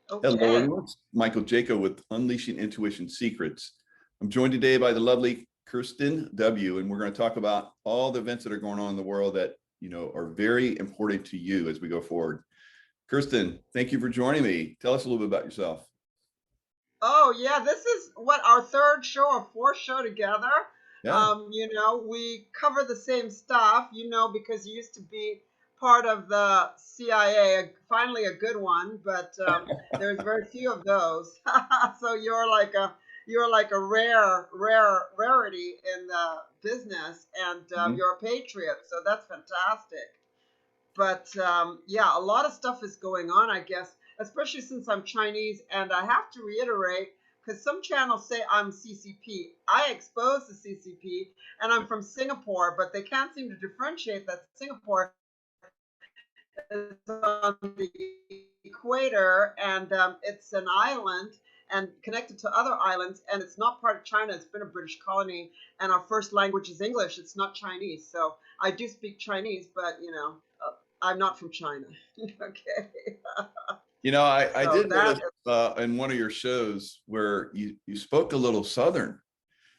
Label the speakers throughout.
Speaker 1: Hello,
Speaker 2: Okay.
Speaker 1: everyone. It's Michael Jaco with Unleashing Intuition Secrets. I'm joined today by the lovely Cirsten W, and we're going to talk about all the events that are going on in the world that are very important to you as we go forward. Kirsten, thank you for joining me. Tell us a little bit about yourself.
Speaker 2: Oh, yeah, this is what our third show or fourth show together.
Speaker 1: Yeah.
Speaker 2: We cover the same stuff, because you used to be part of the CIA, finally a good one, but there's very few of those. So you're like a rarity in the business, and
Speaker 1: Mhm.
Speaker 2: you're a patriot, so that's fantastic. But yeah, a lot of stuff is going on, I guess, especially since I'm Chinese. And I have to reiterate, because some channels say I'm CCP. I expose the CCP, and I'm from Singapore, but they can't seem to differentiate that Singapore is on the equator, and it's an island and connected to other islands, and it's not part of China. It's been a British colony, and our first language is English. It's not Chinese. So I do speak Chinese, but I'm not from China. Okay.
Speaker 1: I
Speaker 2: So
Speaker 1: did
Speaker 2: that
Speaker 1: notice
Speaker 2: is,
Speaker 1: in one of your shows where you spoke a little Southern.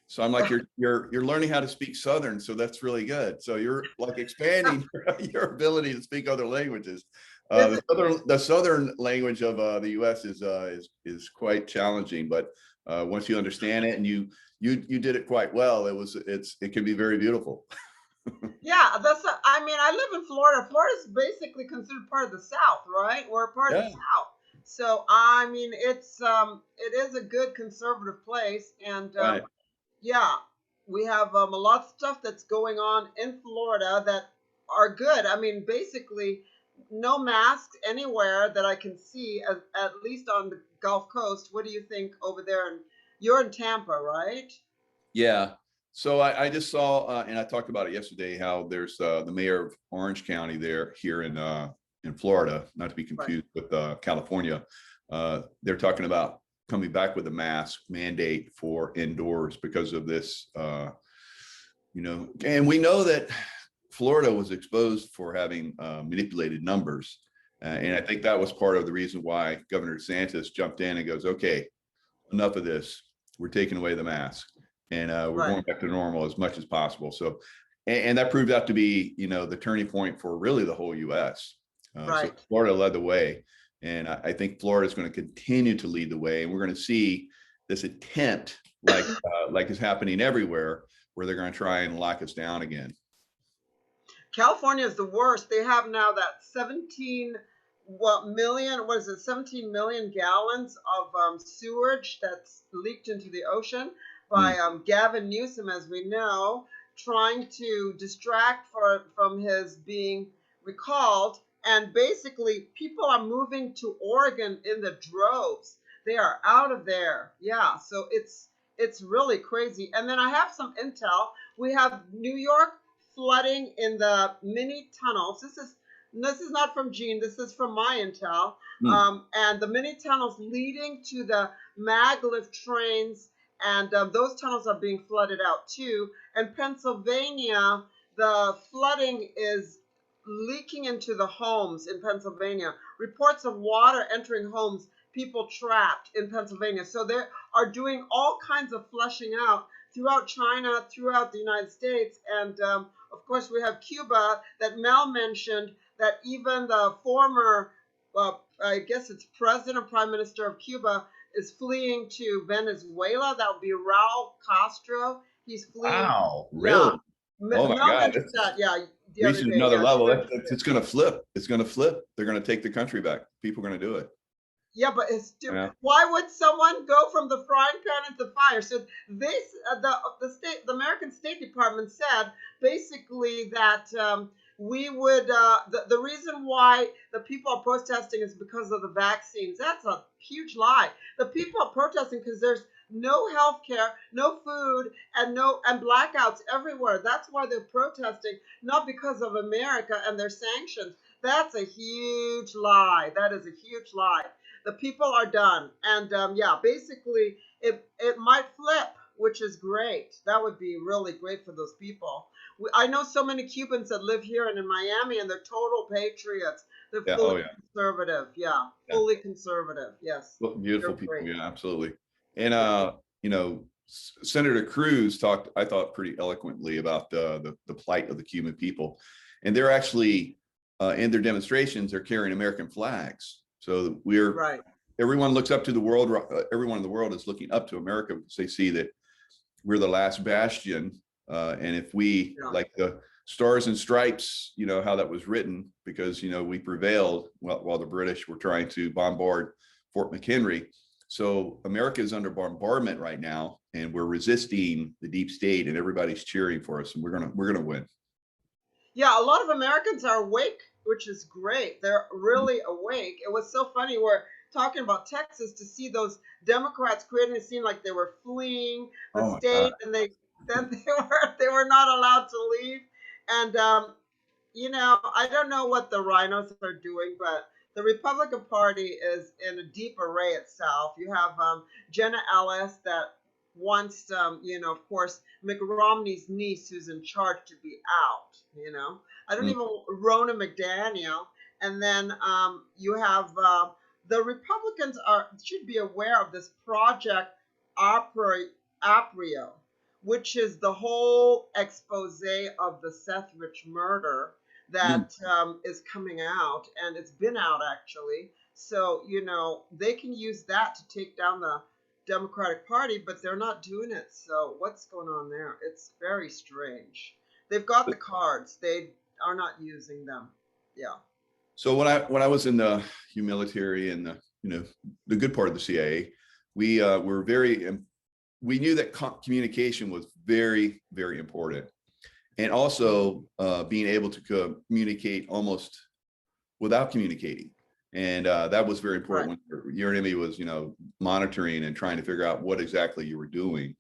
Speaker 1: So I'm like, you're learning how to speak Southern, so that's really good. So you're like expanding your ability to speak other languages.
Speaker 2: is
Speaker 1: The
Speaker 2: it?
Speaker 1: southern language of the U.S. is quite challenging, but once you understand it and you did it quite well, it can be very beautiful.
Speaker 2: Yeah, I mean, I live in Florida. Florida is basically considered part of the South, right? We're part of the
Speaker 1: Yeah,
Speaker 2: South. So I mean, it is a good conservative place, and
Speaker 1: right.
Speaker 2: yeah, we have a lot of stuff that's going on in Florida that are good. I mean, basically, no masks anywhere that I can see, at least on the Gulf Coast. What do you think over there? And you're in Tampa, right?
Speaker 1: Yeah. So I just saw, and I talked about it yesterday, how there's the mayor of Orange County there here in Florida, not to be
Speaker 2: Right.
Speaker 1: confused with California. They're talking about coming back with a mask mandate for indoors because of this. And we know that Florida was exposed for having manipulated numbers. And I think that was part of the reason why Governor DeSantis jumped in and goes, okay, enough of this. We're taking away the mask and we're
Speaker 2: Right.
Speaker 1: going back to normal as much as possible. So, and that proved out to be, the turning point for really the whole U.S. So
Speaker 2: Right.
Speaker 1: Florida led the way. And I think Florida is going to continue to lead the way. And we're going to see this attempt like is happening everywhere where they're going to try and lock us down again.
Speaker 2: California is the worst. They have now that 17 million gallons of sewage that's leaked into the ocean
Speaker 1: Mm.
Speaker 2: by Gavin Newsom, as we know, trying to distract from his being recalled. And basically, people are moving to Oregon in the droves. They are out of there. Yeah, so it's really crazy. And then I have some intel. We have New York flooding in the mini tunnels. This is not from Gene. This is from my intel.
Speaker 1: Mm.
Speaker 2: And the mini tunnels leading to the maglev trains, and those tunnels are being flooded out too. And Pennsylvania, the flooding is leaking into the homes in Pennsylvania. Reports of water entering homes, people trapped in Pennsylvania. So they are doing all kinds of flushing out throughout China, throughout the United States, and of course, we have Cuba that Mel mentioned, that even the former, I guess it's president or prime minister of Cuba, is fleeing to Venezuela. That would be Raul Castro. He's fleeing.
Speaker 1: Wow,
Speaker 2: Yeah.
Speaker 1: really? Oh my
Speaker 2: Mel
Speaker 1: God,
Speaker 2: mentioned
Speaker 1: it's
Speaker 2: that, yeah, the other
Speaker 1: reaching
Speaker 2: day.
Speaker 1: another
Speaker 2: Yeah, she
Speaker 1: level.
Speaker 2: mentioned it.
Speaker 1: It's going to flip. It's going to flip. They're going to take the country back. People are going to do it.
Speaker 2: Yeah, but it's
Speaker 1: Yeah.
Speaker 2: why would someone go from the frying pan into fire? So this, the American State Department said basically that we would the reason why the people are protesting is because of the vaccines. That's a huge lie. The people are protesting because there's no health care, no food, and blackouts everywhere. That's why they're protesting, not because of America and their sanctions. That's a huge lie. That is a huge lie. The people are done, and yeah, basically it might flip, which is great. That would be really great for those people. I know so many Cubans that live here and in Miami, and they're total patriots. They're
Speaker 1: Yeah.
Speaker 2: fully
Speaker 1: Oh yeah.
Speaker 2: conservative. Yeah,
Speaker 1: Yeah.
Speaker 2: fully conservative. Yes,
Speaker 1: Well, beautiful
Speaker 2: they're
Speaker 1: people.
Speaker 2: great.
Speaker 1: Yeah, absolutely. And
Speaker 2: Yeah.
Speaker 1: you know, Senator Cruz talked, I thought, pretty eloquently about the plight of the Cuban people, and they're actually in their demonstrations, they're carrying American flags. So we're
Speaker 2: Right.
Speaker 1: everyone looks up to the world. Everyone in the world is looking up to America because they see that we're the last bastion. And if we,
Speaker 2: Yeah.
Speaker 1: like the Stars and Stripes, you know how that was written, because we prevailed while the British were trying to bombard Fort McHenry. So America is under bombardment right now, and we're resisting the deep state, and everybody's cheering for us, and we're gonna win.
Speaker 2: Yeah, a lot of Americans are awake, which is great. They're really awake. It was so funny. We're talking about Texas to see those Democrats creating a scene like they were fleeing the
Speaker 1: Oh my God.
Speaker 2: state, and then they were not allowed to leave. And I don't know what the rhinos are doing, but the Republican Party is in a deep array itself. You have Jenna Ellis that wants, of course, Mitt Romney's niece who's in charge to be out. I don't
Speaker 1: Mm.
Speaker 2: even Rona McDaniel, and then you have the Republicans should be aware of this project Aprio, which is the whole expose of the Seth Rich murder
Speaker 1: Mm.
Speaker 2: that is coming out, and it's been out actually. So they can use that to take down the Democratic Party, but they're not doing it. So what's going on there? It's very strange. They've got the cards. They are not using them. Yeah.
Speaker 1: So when I was in the military and the good part of the CIA, we were we knew that communication was very, very important, and also being able to communicate almost without communicating. And that was very
Speaker 2: Right.
Speaker 1: important when your enemy was monitoring and trying to figure out what exactly you were doing.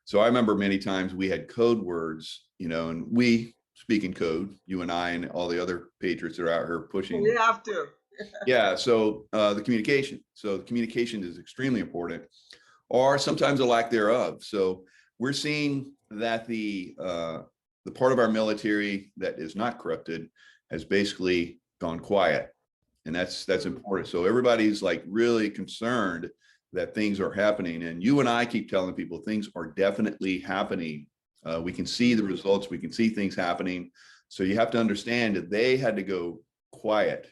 Speaker 1: So I remember many times we had code words, and we speak in code, you and I and all the other patriots that are out here
Speaker 2: We
Speaker 1: pushing.
Speaker 2: have to.
Speaker 1: Yeah. So the communication. So the communication is extremely important, or sometimes a lack thereof. So we're seeing that the part of our military that is not corrupted has basically gone quiet, and that's important. So everybody's like really concerned that things are happening, and you and I keep telling people things are definitely happening. We can see the results. We can see things happening. So you have to understand that they had to go quiet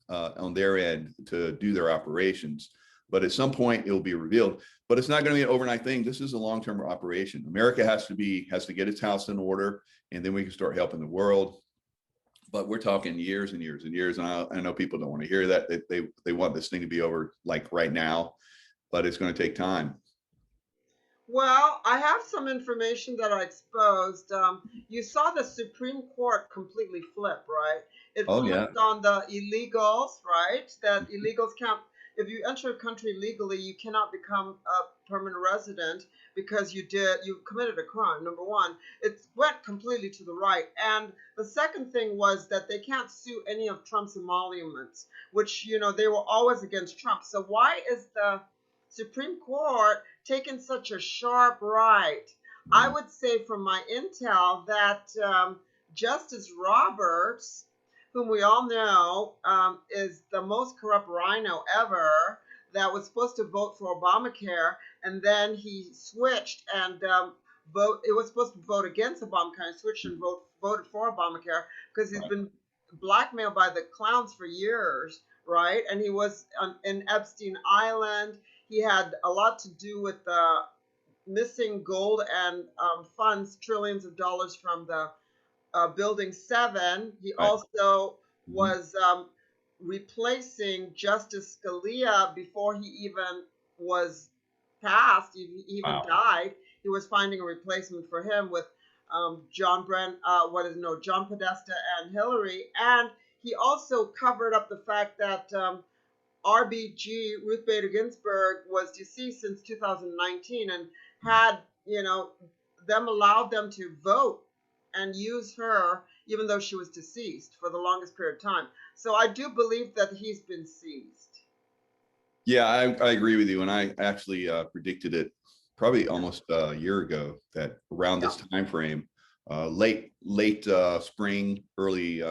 Speaker 1: on their end to do their operations. But at some point it will be revealed. But it's not going to be an overnight thing. This is a long-term operation. America has to get its house in order, and then we can start helping the world. But we're talking years and years and years. And I know people don't want to hear that. They want this thing to be over like right now, but it's going to take time.
Speaker 2: Well, I have some information that I exposed. You saw the Supreme Court completely flip, right? It
Speaker 1: Oh yeah.
Speaker 2: flipped on the illegals, right? That illegals can't, if you enter a country legally, you cannot become a permanent resident because you committed a crime. Number one, it went completely to the right. And the second thing was that they can't sue any of Trump's emoluments, which, they were always against Trump. So why is the Supreme Court taken such a sharp right? I
Speaker 1: Mhm.
Speaker 2: would say from my intel that Justice Roberts, whom we all know is the most corrupt rhino ever, that was supposed to vote for Obamacare, and then he switched and vote. It was supposed to vote against Obamacare, and switched and voted for Obamacare because he's
Speaker 1: Right.
Speaker 2: been blackmailed by the clowns for years, right? And he was in Epstein Island. He had a lot to do with the missing gold and funds, trillions of dollars from the Building 7. He
Speaker 1: Right.
Speaker 2: also
Speaker 1: Mhm.
Speaker 2: was replacing Justice Scalia before he even was passed, he even
Speaker 1: Wow.
Speaker 2: died. He was finding a replacement for him with John Podesta and Hillary. And he also covered up the fact that RBG, Ruth Bader Ginsburg, was deceased since 2019, and had, them allowed them to vote and use her even though she was deceased for the longest period of time. So I do believe that he's been seized.
Speaker 1: Yeah, I agree with you, and I actually predicted it probably
Speaker 2: Yeah.
Speaker 1: almost a year ago that around
Speaker 2: Yeah.
Speaker 1: this time frame, late spring, early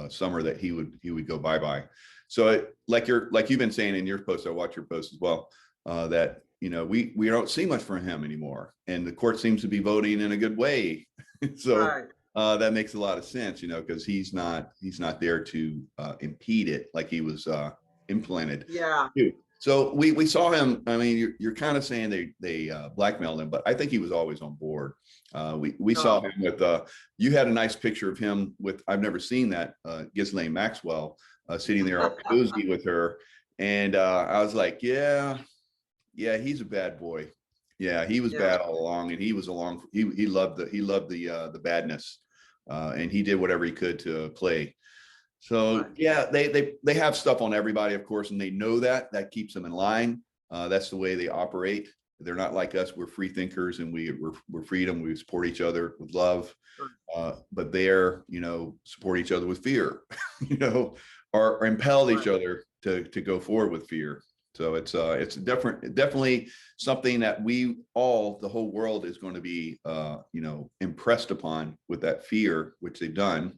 Speaker 1: summer that he would go bye-bye. So like you've been saying in your post, I watch your post as well, that we don't see much from him anymore, and the court seems to be voting in a good way. So
Speaker 2: Right.
Speaker 1: that makes a lot of sense, because he's not there to impede it like he was implemented.
Speaker 2: Yeah.
Speaker 1: So we saw him. I mean, you're kind of saying they blackmailed him, but I think he was always on board. We saw
Speaker 2: Oh.
Speaker 1: him with you had a nice picture of him with, I've never seen that, Ghislaine Maxwell sitting there all cozy with her, and I was like, yeah, he's a bad boy. Yeah, he was
Speaker 2: Yeah.
Speaker 1: bad all along, and he was along. He loved the badness, and he did whatever he could to play. So
Speaker 2: Right.
Speaker 1: yeah, they have stuff on everybody, of course, and they know that keeps them in line. That's the way they operate. They're not like us. We're free thinkers, and we're freedom. We support each other with love, but they're support each other with fear, or impel each
Speaker 2: Right.
Speaker 1: other to go forward with fear. So it's definitely something that the whole world is going to be impressed upon with that fear, which they've done.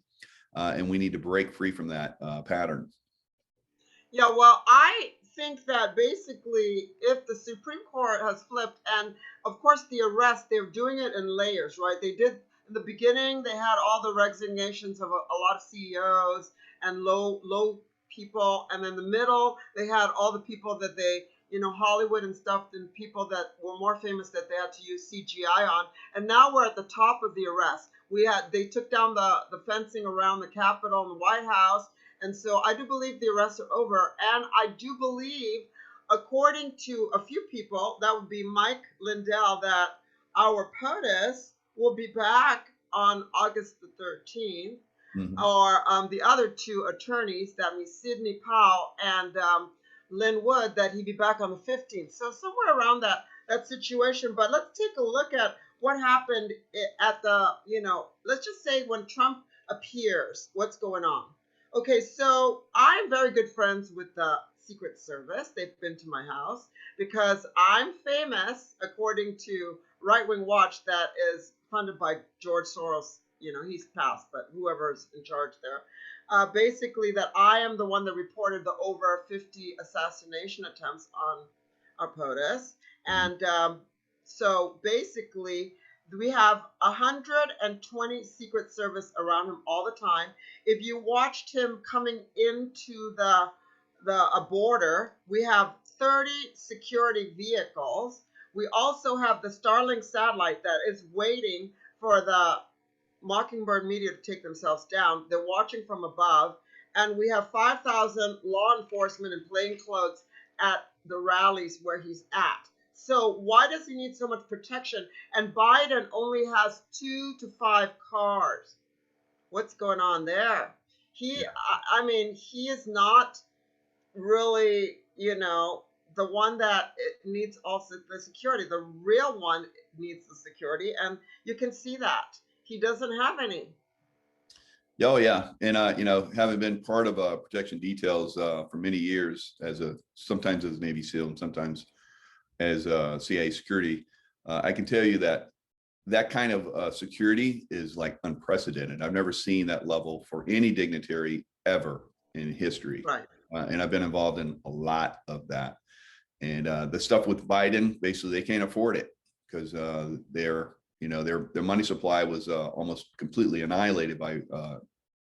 Speaker 1: And we need to break free from that pattern.
Speaker 2: Yeah, well, I think that basically, if the Supreme Court has flipped, and of course the arrest, they're doing it in layers, right? They did in the beginning, they had all the resignations of a lot of CEOs and low people, and in the middle, they had all the people that Hollywood and stuff, and people that were more famous that they had to use CGI on. And now we're at the top of the arrest. They took down the fencing around the Capitol and the White House, and so I do believe the arrests are over. And I do believe, according to a few people, that would be Mike Lindell, that our POTUS will be back on August the 13th,
Speaker 1: Mhm.
Speaker 2: or the other two attorneys, that means Sidney Powell and Lynn Wood, that he'd be back on the 15th. So somewhere around that situation. But let's take a look at what happened at let's just say when Trump appears, what's going on. Okay, so I'm very good friends with the Secret Service. They've been to my house because I'm famous, according to Right Wing Watch, that is funded by George Soros. He's passed, but whoever's in charge there. Basically, that I am the one that reported the over 50 assassination attempts on our POTUS.
Speaker 1: Mhm.
Speaker 2: And so basically, we have 120 Secret Service around him all the time. If you watched him coming into a border, we have 30 security vehicles. We also have the Starlink satellite that is waiting for the Mockingbird media to take themselves down. They're watching from above. And we have 5,000 law enforcement in plain clothes at the rallies where he's at. So why does he need so much protection? And Biden only has 2 to 5 cars. What's going on there?
Speaker 1: Yeah.
Speaker 2: I mean, he is not really, the one that needs also the security. The real one needs the security, and you can see that he doesn't have any.
Speaker 1: Oh yeah, and having been part of protection details for many years sometimes as Navy SEAL and sometimes as CIA security, I can tell you that kind of security is like unprecedented. I've never seen that level for any dignitary ever in history,
Speaker 2: Right.
Speaker 1: and I've been involved in a lot of that. And the stuff with Biden, basically, they can't afford it because their money supply was almost completely annihilated by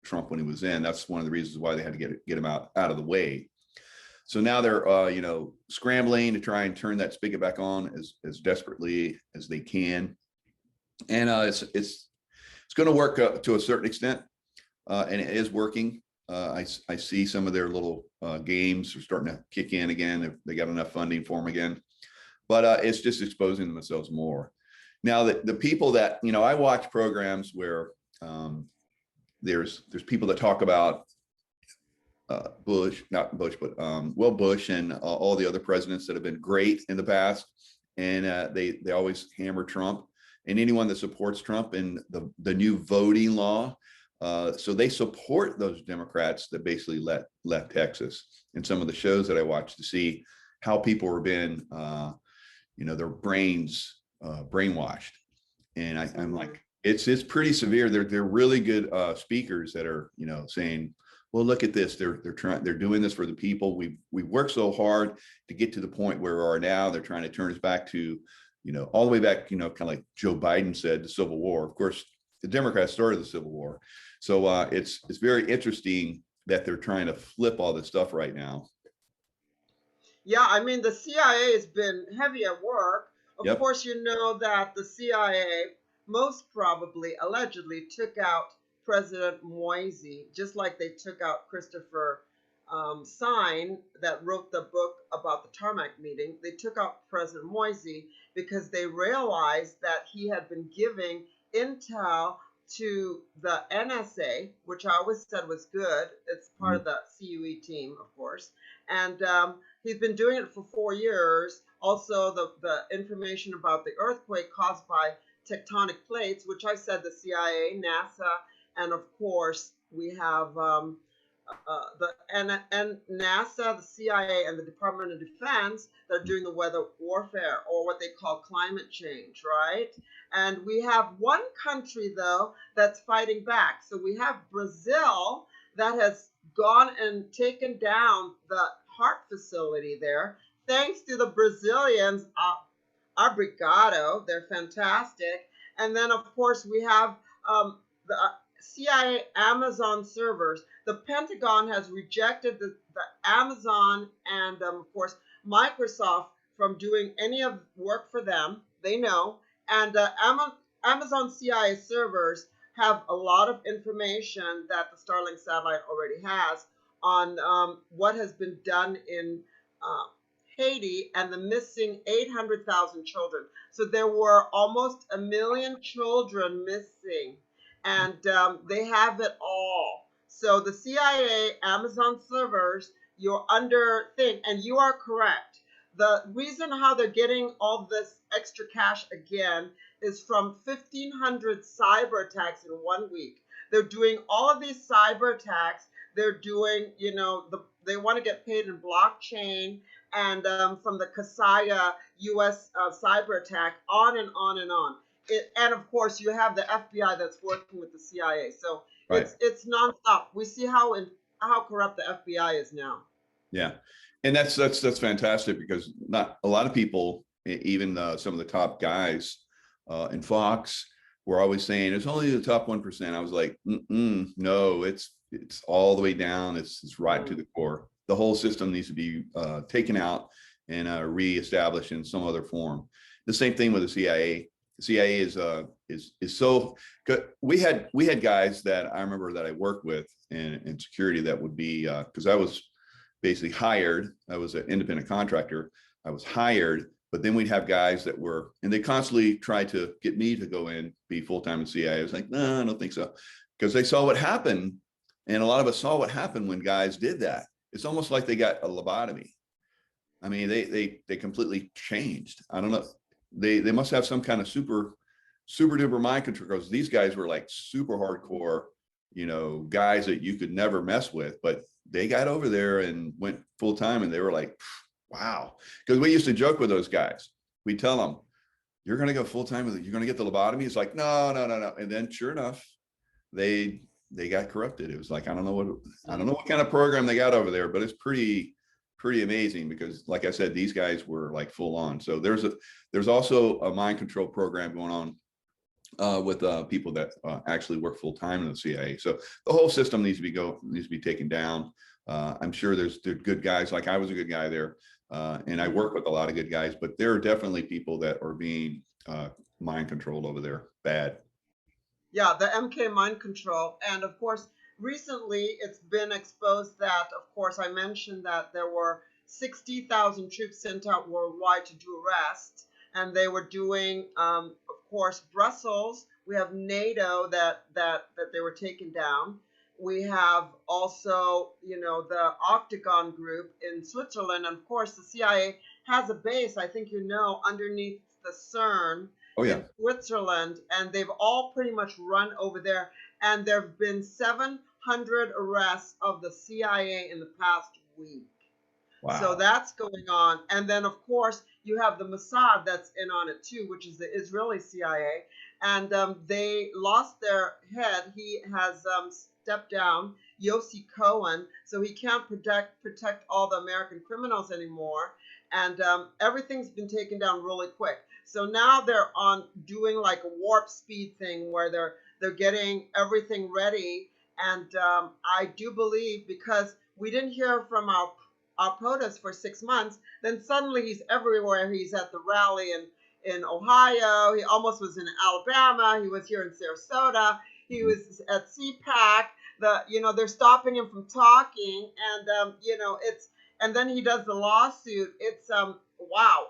Speaker 1: Trump when he was in. That's one of the reasons why they had to get him out of the way. So now they're scrambling to try and turn that spigot back on as desperately as they can, and it's going to work to a certain extent, and it is working. I see some of their little games are starting to kick in again if they got enough funding for them again, but it's just exposing themselves more. Now that the people that I watch programs where there's people that talk about Bush, not Bush, but Bush and all the other presidents that have been great in the past, and they always hammer Trump and anyone that supports Trump and the new voting law. So they support those Democrats that basically left Texas. And some of the shows that I watch to see how people were being, their brains brainwashed. And I'm like, It's pretty severe. They're really good speakers that are, saying, well, look at this. They're doing this for the people. We've worked so hard to get to the point where we are now. They're trying to turn us back to, all the way back, kind of like Joe Biden said, the Civil War. Of course, the Democrats started the Civil War. So it's very interesting that they're trying to flip all this stuff right now.
Speaker 2: Yeah, I mean, the CIA has been heavy at work. Of
Speaker 1: Yep.
Speaker 2: course, you know that the CIA most probably, allegedly, took out President Moisey, just like they took out Christopher Sign that wrote the book about the tarmac meeting. They took out President Moisey because they realized that he had been giving intel to the NSA, which I always said was good. It's part of
Speaker 1: Mhm.
Speaker 2: the CUE team, of course. And he's been doing it for 4 years. Also, the information about the earthquake caused by tectonic plates, which I said the CIA, NASA, and of course we have and NASA, the CIA, and the Department of Defense that are doing the weather warfare or what they call climate change, right? And we have one country though that's fighting back. So we have Brazil that has gone and taken down the heart facility there, thanks to the Brazilians. Obrigado, they're fantastic. And then, of course, we have the CIA Amazon servers. The Pentagon has rejected the Amazon and, of course, Microsoft from doing any of work for them. They know. And Amazon CIA servers have a lot of information that the Starlink satellite already has on what has been done in uh, Haiti and the missing 800,000 children. So there were almost a million children missing, and they have it all. So the CIA, Amazon servers, you're under thing, and you are correct. The reason how they're getting all this extra cash again is from 1,500 cyber attacks in 1 week. They're doing all of these cyber attacks. They're doing, they want to get paid in blockchain and from the Kasaya U.S. Cyber attack, on and on and on. And of course, you have the FBI that's working with the CIA. So
Speaker 1: Right.
Speaker 2: it's nonstop. We see how corrupt the FBI is now.
Speaker 1: Yeah, and that's fantastic because not a lot of people, even some of the top guys in Fox, were always saying it's only the top 1%. I was like, no, it's all the way down. It's right to the core. The whole system needs to be taken out and reestablished in some other form. The same thing with the CIA. The CIA is so good. We had guys that I remember that I worked with in security that would be because I was basically hired. I was an independent contractor. I was hired, but then we'd have guys that were, and they constantly tried to get me to go in, be full-time in CIA. I was like, no, I don't think so. Because they saw what happened. And a lot of us saw what happened when guys did that. It's almost like they got a lobotomy. I mean, they completely changed. I don't know. They must have some kind of super duper mind control because these guys were like super hardcore, guys that you could never mess with, but they got over there and went full time and they were like, wow. Because we used to joke with those guys. We tell them, you're going to go full time with it. You're going to get the lobotomy. It's like, no, no, no, no. And then sure enough, they got corrupted. It was like, I don't know what kind of program they got over there, but it's pretty amazing because like I said, these guys were like full on. So there's also a mind control program going on with people that actually work full time in the CIA. So the whole system needs to be taken down. I'm sure there's good guys. Like I was a good guy there, and I work with a lot of good guys. But there are definitely people that are being mind controlled over there. Bad.
Speaker 2: Yeah, the MK mind control. And of course, recently it's been exposed that, of course, I mentioned that there were 60,000 troops sent out worldwide to do arrests. And they were doing, of course, Brussels. We have NATO that they were taken down. We have also, the Octagon group in Switzerland. And of course, the CIA has a base, I think underneath the CERN
Speaker 1: Oh yeah.
Speaker 2: in Switzerland, and they've all pretty much run over there. And there have been 700 arrests of the CIA in the past week. So
Speaker 1: Wow.
Speaker 2: that's going on. And then, of course, you have the Mossad that's in on it too, which is the Israeli CIA. and they lost their head. He has stepped down, Yossi Cohen, so he can't protect all the American criminals anymore, and everything's been taken down really quick. So now they're on doing like a warp speed thing where they're getting everything ready, and I do believe, because we didn't hear from our POTUS for 6 months, then suddenly he's everywhere. He's at the rally in Ohio. He almost was in Alabama. He was here in Sarasota. He was at CPAC. They're stopping him from talking, and it's, and then he does the lawsuit. It's wow,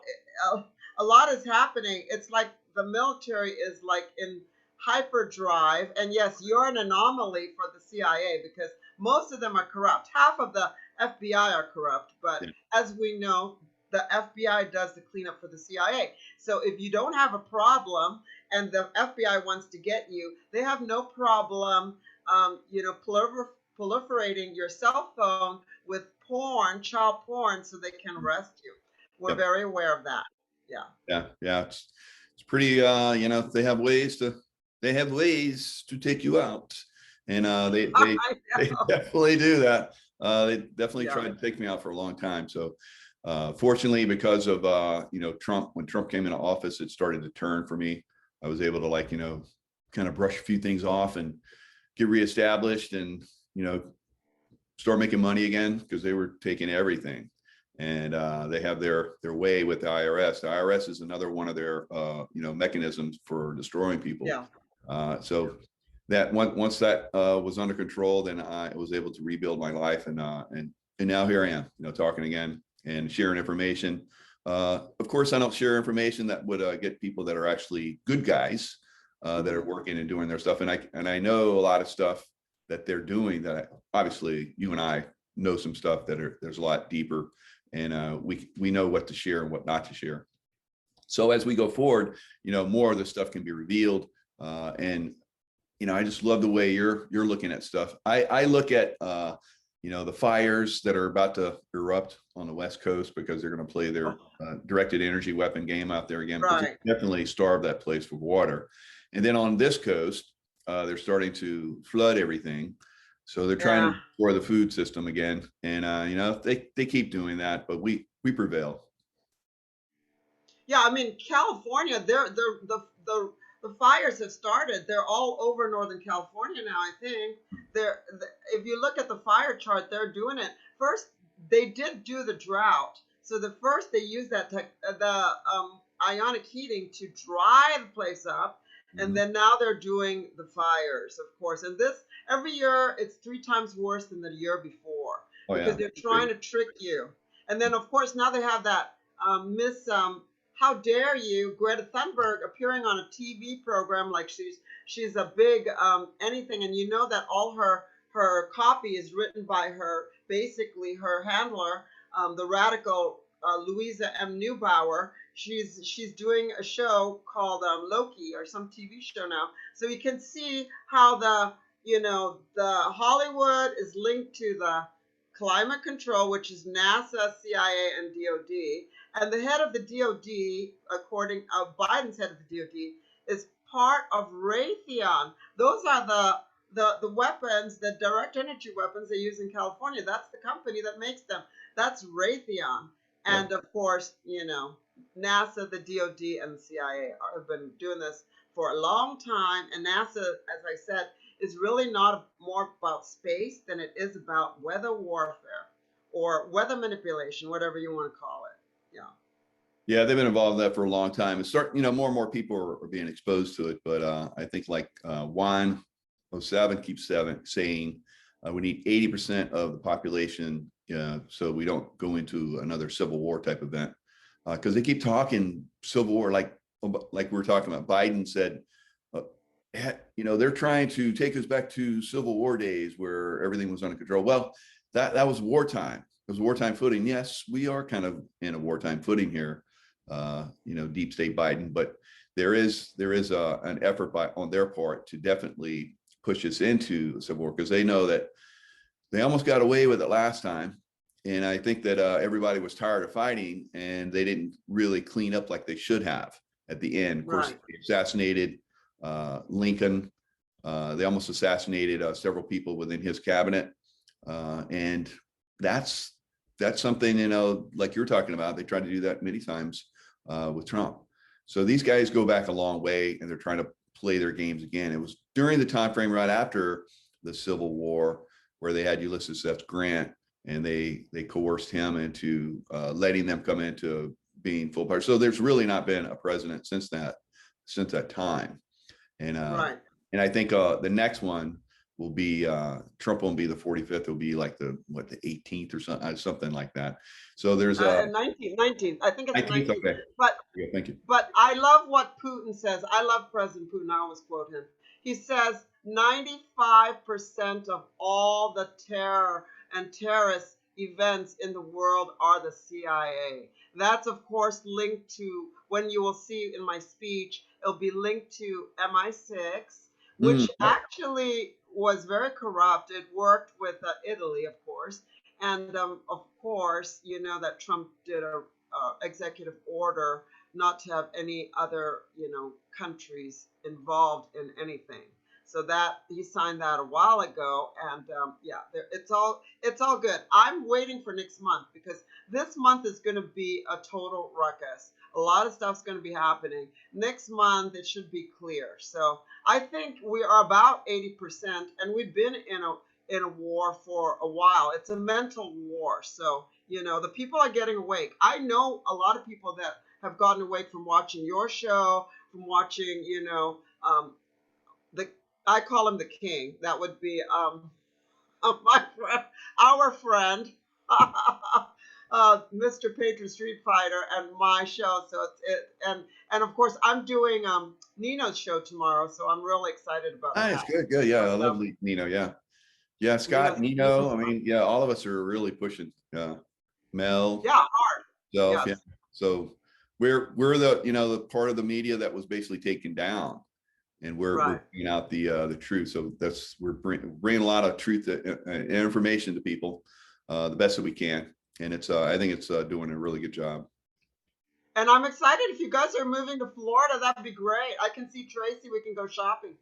Speaker 2: a lot is happening. It's like the military is like in hyperdrive, and yes, you're an anomaly for the CIA because most of them are corrupt. Half of the FBI are corrupt, but
Speaker 1: Yeah.
Speaker 2: as we know, the FBI does the cleanup for the CIA. So if you don't have a problem and the FBI wants to get you, they have no problem, proliferating your cell phone with porn, child porn, so they can arrest you. We're
Speaker 1: Yep.
Speaker 2: very aware of that. Yeah.
Speaker 1: Yeah. It's pretty, they have ways to take you out. And they definitely do that. They definitely
Speaker 2: Yeah.
Speaker 1: tried to take me out for a long time. So fortunately, because of Trump, when Trump came into office, it started to turn for me. I was able to kind of brush a few things off and get reestablished and start making money again, because they were taking everything. And they have their way with the IRS. The IRS is another one of their mechanisms for destroying people.
Speaker 2: Yeah.
Speaker 1: So that once that was under control, then I was able to rebuild my life, and now here I am, talking again and sharing information. Of course, I don't share information that would get people that are actually good guys that are working and doing their stuff. And I know a lot of stuff that they're doing that obviously you and I know some stuff there's a lot deeper, and we know what to share and what not to share. So as we go forward, more of this stuff can be revealed, and I just love the way you're looking at stuff. I look at the fires that are about to erupt on the West Coast, because they're going to play their directed energy weapon game out there again.
Speaker 2: Right.
Speaker 1: Definitely starve that place for water. And then on this coast, they're starting to flood everything. So they're trying to restore the food system again. And they keep doing that, but we prevail.
Speaker 2: Yeah, I mean, California, the fires have started. They're all over Northern California now, I think. If you look at the fire chart, they're doing it. First, they did do the drought. So first they used the ionic heating to dry the place up. And then now they're doing the fires, of course. And this, every year, it's 3 times worse than the year before.
Speaker 1: Oh,
Speaker 2: because
Speaker 1: yeah.
Speaker 2: they're trying to trick you. And then, of course, now they have that how dare you, Greta Thunberg, appearing on a TV program like she's a big anything, and that all her copy is written by basically her handler, the radical Louisa M. Neubauer. She's doing a show called Loki, or some TV show now. So you can see how the Hollywood is linked to the climate control, which is NASA, CIA, and DOD. And the head of the DOD, according Biden's head of the DOD, is part of Raytheon. Those are the weapons, the direct energy weapons they use in California. That's the company that makes them. That's Raytheon. And of course, NASA, the DOD, and the CIA have been doing this for a long time. And NASA, as I said, is really not more about space than it is about weather warfare or weather manipulation, whatever you want to call it.
Speaker 1: Yeah, they've been involved in that for a long time. It's more and more people are being exposed to it. But I think Juan 07 keeps saying we need 80% of the population, so we don't go into another civil war type event. Because they keep talking civil war, like we were talking about. Biden said, they're trying to take us back to Civil War days where everything was under control. Well, that was wartime. It was wartime footing. Yes, we are kind of in a wartime footing here, deep state Biden, but there is an effort on their part to definitely push us into civil war, because they know that they almost got away with it last time. And I think that everybody was tired of fighting, and they didn't really clean up like they should have at the end. Of course, they assassinated Lincoln. They almost assassinated several people within his cabinet. And that's something, you know, like you're talking about. They tried to do that many times with Trump. So these guys go back a long way, and they're trying to play their games again. It was during the time frame right after the Civil War where they had Ulysses S. Grant, and they coerced him into letting them come into being full power. So there's really not been a president since that time. And
Speaker 2: Right.
Speaker 1: and I think the next one will be Trump won't be the 45th. It'll be like the 18th or something like that. So there's a
Speaker 2: 19. I think it's
Speaker 1: 19th.
Speaker 2: 19.
Speaker 1: Okay.
Speaker 2: But
Speaker 1: Yeah, thank you.
Speaker 2: But I love what Putin says. I love President Putin. I always quote him. He says 95% of all the terror and terrorist events in the world are the CIA. That's, of course, linked to, when you will see in my speech, it'll be linked to MI6, which actually was very corrupt. It worked with Italy, of course. And of course, you know that Trump did a executive order not to have any other, you know, countries involved in anything. So that he signed that a while ago, and yeah, it's all good. I'm waiting for next month because this month is going to be a total ruckus. A lot of stuff's going to be happening next month. It should be clear. So I think we are about 80%, and we've been in a war for a while. It's a mental war. So, you know, the people are getting awake. I know a lot of people that have gotten awake from watching your show, from watching, you know, the I call him the king. That would be my friend, our friend, Mr. Patron Street Fighter, and my show. So and of course I'm doing Nino's show tomorrow, so I'm really excited about
Speaker 1: Nice,
Speaker 2: that.
Speaker 1: good. Yeah, I
Speaker 2: But,
Speaker 1: love Nino. Yeah, Scott, Nino. I mean, yeah, all of us are really pushing. Mel,
Speaker 2: yeah, hard.
Speaker 1: self, yeah.
Speaker 2: Yes.
Speaker 1: So we're the, you know, the part of the media that was basically taken down, and we're
Speaker 2: Right.
Speaker 1: bringing out the truth. So we're bringing a lot of truth and information to people, the best that we can, and I think it's doing a really good job.
Speaker 2: And I'm excited. If you guys are moving to Florida, that'd be great. I can see Tracy. We can go shopping.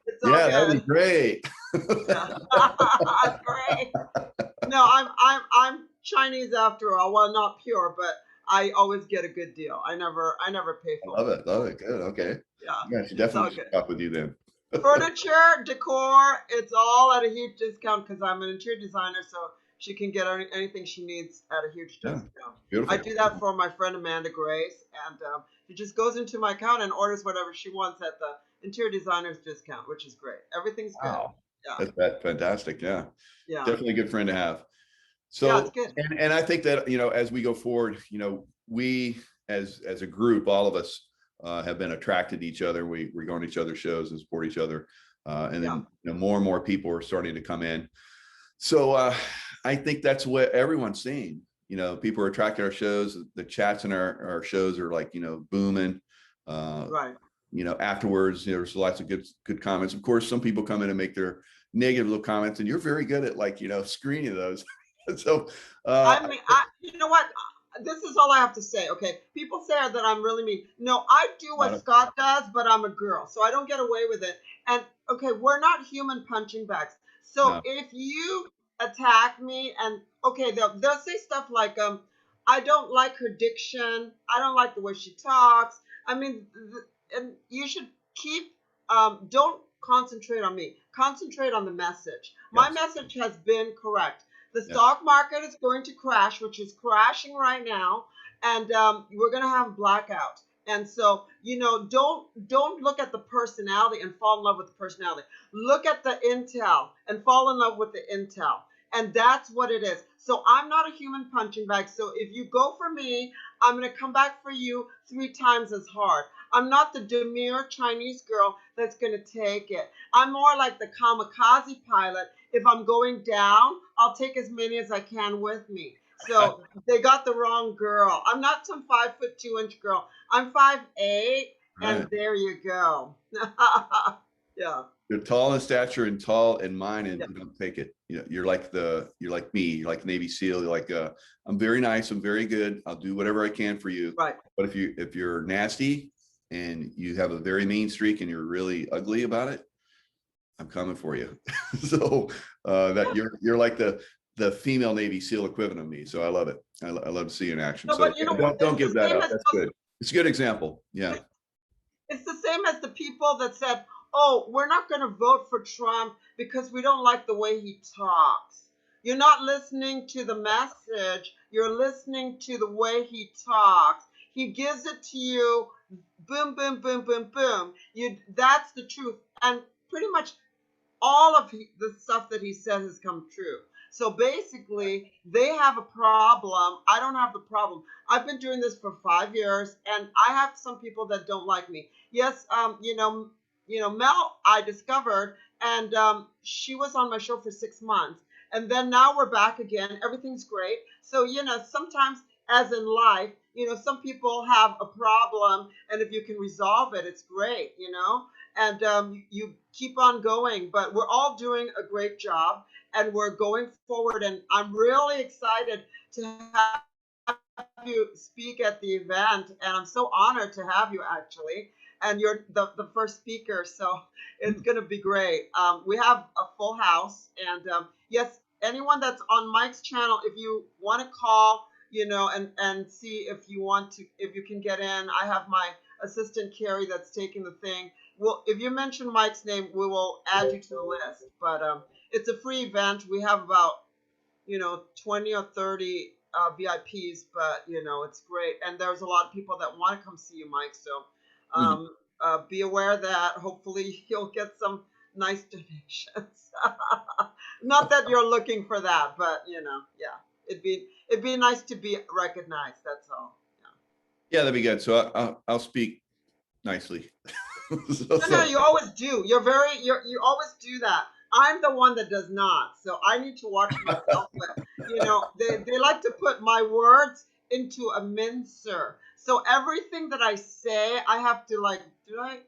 Speaker 2: It's all
Speaker 1: Yeah, that'd be
Speaker 2: good.
Speaker 1: great.
Speaker 2: Yeah. Great. No, I'm Chinese after all. Well, not pure, but I always get a good deal. I never pay
Speaker 1: I
Speaker 2: full.
Speaker 1: love it. Love it. Good. Okay.
Speaker 2: Yeah,
Speaker 1: Yeah, I should
Speaker 2: it's all
Speaker 1: definitely
Speaker 2: good.
Speaker 1: shop with you then.
Speaker 2: Furniture, decor, it's all at a huge discount because I'm an interior designer, so she can get anything she needs at a huge
Speaker 1: Yeah,
Speaker 2: discount. I
Speaker 1: beautiful.
Speaker 2: do that for my friend Amanda Grace, and she just goes into my account and orders whatever she wants at the interior designer's discount, which is great. Everything's good.
Speaker 1: Wow.
Speaker 2: Yeah,
Speaker 1: That's fantastic. Yeah.
Speaker 2: yeah,
Speaker 1: Definitely a good friend to have.
Speaker 2: yeah. It's
Speaker 1: So,
Speaker 2: good.
Speaker 1: and I think that, you know, as we go forward, you know, we as a group, all of us have been attracted to each other. We're going to each other's shows and support each other. And
Speaker 2: Yeah,
Speaker 1: then, you know, more and more people are starting to come in. So I think that's what everyone's seeing. You know, people are attracted to our shows. The chats in our shows are like, you know, booming.
Speaker 2: right.
Speaker 1: You know, afterwards, there's lots of good comments. Of course, some people come in and make their negative little comments, and you're very good at, like, you know, screening those. So
Speaker 2: I mean, you know what? This is all I have to say. Okay, people say that I'm really mean. No, I do what Scott does, but I'm a girl, so I don't get away with it. And okay, we're not human punching bags. So
Speaker 1: no,
Speaker 2: if you attack me, and okay, they'll say stuff like I don't like her diction. I don't like the way she talks. I mean, and you should keep don't concentrate on me. Concentrate on the message. My
Speaker 1: yes,
Speaker 2: message has been correct. The
Speaker 1: yeah,
Speaker 2: stock market is going to crash, which is crashing right now, and we're going to have blackout. And so, you know, don't look at the personality and fall in love with the personality. Look at the intel and fall in love with the intel. And that's what it is. So I'm not a human punching bag. So if you go for me, I'm going to come back for you 3 times as hard. I'm not the demure Chinese girl that's going to take it. I'm more like the kamikaze pilot. If I'm going down, I'll take as many as I can with me. So they got the wrong girl. I'm not some 5'2" girl. I'm 5'8", and
Speaker 1: right.
Speaker 2: there you go. Yeah,
Speaker 1: You're tall in stature and tall in mind, and
Speaker 2: yeah,
Speaker 1: you don't take it. You know, you're like me. You're like Navy SEAL. You're like, I'm very nice. I'm very good. I'll do whatever I can for you.
Speaker 2: right.
Speaker 1: But if you're nasty, and you have a very mean streak and you're really ugly about it, I'm coming for you. So that you're like the female Navy SEAL equivalent of me. So I love it. I love to see you in action.
Speaker 2: No,
Speaker 1: So
Speaker 2: but you know,
Speaker 1: don't
Speaker 2: it's the
Speaker 1: give that
Speaker 2: same
Speaker 1: up.
Speaker 2: as
Speaker 1: That's good. It's a good example. Yeah.
Speaker 2: it's the same as the people that said, "Oh, we're not going to vote for Trump because we don't like the way he talks." You're not listening to the message. You're listening to the way he talks. He gives it to you, boom, boom, boom, boom, boom. That's the truth. And pretty much all of the stuff that he says has come true. So basically, they have a problem. I don't have the problem. I've been doing this for 5 years, and I have some people that don't like me. Yes, Mel, I discovered, and she was on my show for 6 months, and then now we're back again. Everything's great. So sometimes, as in life, some people have a problem, and if you can resolve it, it's great. And you keep on going. But we're all doing a great job, and we're going forward. And I'm really excited to have you speak at the event, and I'm so honored to have you actually. And you're the first speaker, so it's going to be great. We have a full house, and yes, anyone that's on Mike's channel, if you want to call, and see if you can get in. I have my assistant Carrie that's taking the thing. Well, if you mention Mike's name, we will add you to the list. But it's a free event. We have about 20 or 30 VIPs, but it's great. And there's a lot of people that want to come see you, Mike. So
Speaker 1: Mhm.
Speaker 2: be aware that hopefully you'll get some nice donations. Not that you're looking for that, but yeah, it'd be nice to be recognized. That's all.
Speaker 1: Yeah, that'd be good. So I'll speak nicely. so,
Speaker 2: No, no,
Speaker 1: so
Speaker 2: you always do. You always do that. I'm the one that does not. So I need to watch myself. But they like to put my words into a mincer. So everything that I say, I have to like, do I?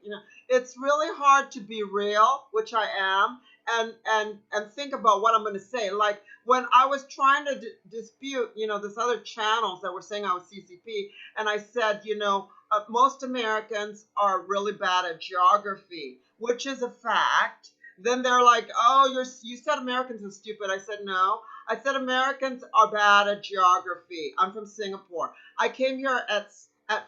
Speaker 2: It's really hard to be real, which I am, and think about what I'm going to say. Like when I was trying to dispute, this other channels that were saying I was CCP, and I said, most Americans are really bad at geography, which is a fact. Then they're like, "Oh, you said Americans are stupid." I said, "No. I said Americans are bad at geography. I'm from Singapore. I came here at